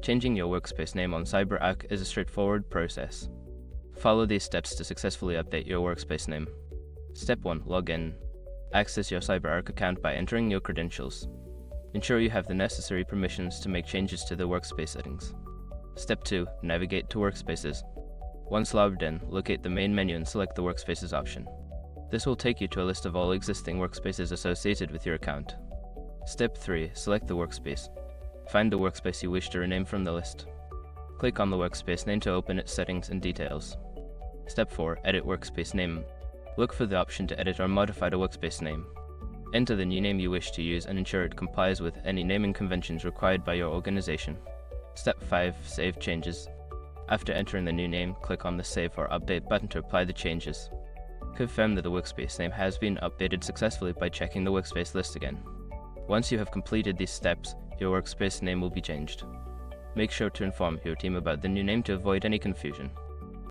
Changing your workspace name on CyberArk is a straightforward process. Follow these steps to successfully update your workspace name. Step 1. Log in. Access your CyberArk account by entering your credentials. Ensure you have the necessary permissions to make changes to the workspace settings. Step 2. Navigate to Workspaces. Once logged in, locate the main menu and select the Workspaces option. This will take you to a list of all existing workspaces associated with your account. Step 3. Select the workspace. Find the workspace you wish to rename from the list. Click on the workspace name to open its settings and details. Step 4. Edit workspace name. Look for the option to edit or modify the workspace name. Enter the new name you wish to use and ensure it complies with any naming conventions required by your organization. Step 5. Save changes. After entering the new name, click on the Save or Update button to apply the changes. Confirm that the workspace name has been updated successfully by checking the workspace list again. Once you have completed these steps, your workspace name will be changed. Make sure to inform your team about the new name to avoid any confusion.